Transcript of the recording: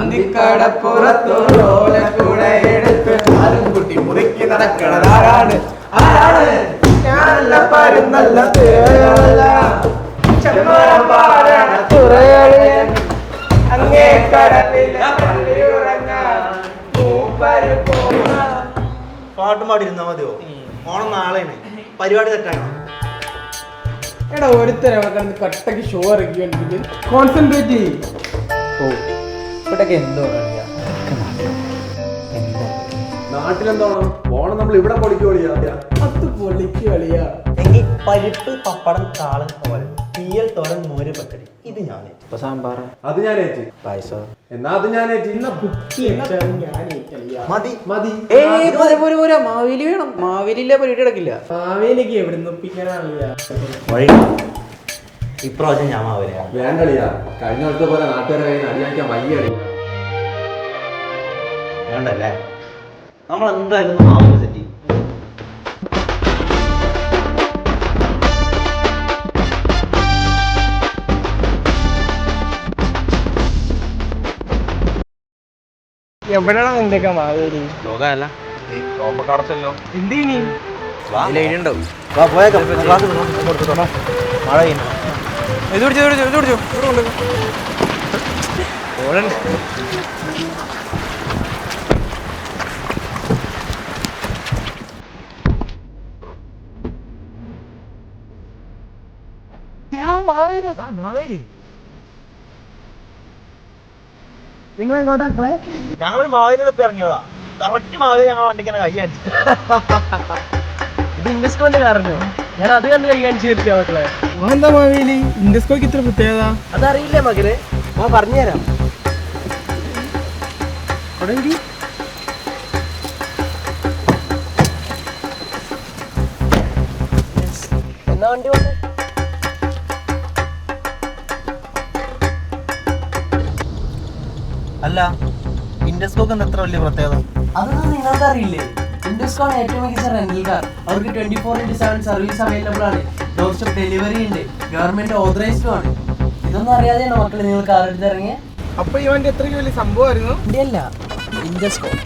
അന്തിക്കടപ്പുറത്തോലക്കൂടെ എടുത്ത് ആരും കുട്ടി മുറുക്കി നടക്കണതാരാണ്? ഞാനല്ല പരുന്നല്ല അങ്ങേ പാട്ടും പാടിയിരുന്നാ മതിയോ? ഓണം നാളെയാണ്, പരിപാടി തെറ്റാണ്. എടാ ഒരുത്തര കട്ടക്ക് ഷോ ഇറക്കി കോൺസെൻട്രേറ്റ് ചെയ്യും. ഇവിടൊക്കെ എന്തോ നാട്ടിലെന്തോണം ഓണം നമ്മൾ ഇവിടെ പൊളിക്ക് കളിയാ. അത് പൊളിക്ക് കളിയാ. എങ്കിൽ പരിപ്പ് പപ്പടം കാളൻ തോരൻ തീയൽ തോരൻ മോര് പച്ചടി ഇത് ഞാൻ സാമ്പാർ അത് ഞാൻ ഏറ്റി. പായസം എന്നാ അത് ഞാൻ ഏറ്റി. മതി മതി. മാവേലി വേണം. മാവേലിയിലെ പരിപാടി നടക്കില്ല. മാവേലിക്ക് എവിടുന്ന് ഒപ്പിക്കാനാളിയാ? വഴി ഇപ്രാവശ്യം ഞാൻ മാവരാ. വേണ്ടളിയാ, കഴിഞ്ഞ വർഷത്തെ പോലെ നാട്ടുകാരെ കയ്യിൽ നിന്ന് അടിയാക്കാൻ വയ്യടി. വേണ്ടല്ലേ? നമ്മൾ എന്തായാലും മാവ് സെറ്റ് ചെയ്യും. എവിടെയാണ് നിന്റെയൊക്കെ മാവേലി? ലോകമല്ല എന്തിനി ഉണ്ടാവും. പോയേക്കാം. മഴ പെയ്യുന്നു. ഇത് പിടിച്ചോ. ഞങ്ങൾ മാവേലിയുടെ ഇറങ്ങിയതാ. കറക്റ്റ് മാവേലി ഞങ്ങൾ വണ്ടിക്കാണ് കൈ കാണിച്ചു. ഇത് ഇൻഡസ്കോന്റെ കാരണോ? ഞാൻ അത് കണ്ട് കൈകാണിച്ചു തീർച്ച മക്കളെ. എന്താ മാവേലി ഇൻഡസ്കോക്ക് ഇത്ര പ്രത്യേകത? അതറിയില്ലേ മകനെ? ഞാൻ പറഞ്ഞുതരാം. എന്നാ വണ്ടി കൊണ്ട് അല്ല, ഇൻഡസ്കോക്ക് എന്താ എത്ര വലിയ പ്രത്യേകത? അതൊന്നും നിങ്ങൾക്ക് അറിയില്ലേ? ഇൻഡസ്കോൺ ഏറ്റവും മികച്ച റെന്റൽ കാർ. അവർക്ക് 24/7 സർവീസ് അവൈലബിൾ ആണ്. ഡോർ സ്റ്റെപ്പ് ഡെലിവറി ഉണ്ട്. ഗവൺമെന്റ് ഓതറൈസ്ഡും ആണ്. ഇതൊന്നും അറിയാതെയാണോ മക്കളെ നിങ്ങൾ കാർ എടുത്തിറങ്ങിയ? അപ്പൊ ഇവന്റെ എത്ര വലിയ സംഭവമായിരുന്നു? ഇന്ത്യല്ല, ഇൻഡസ്കോൺ.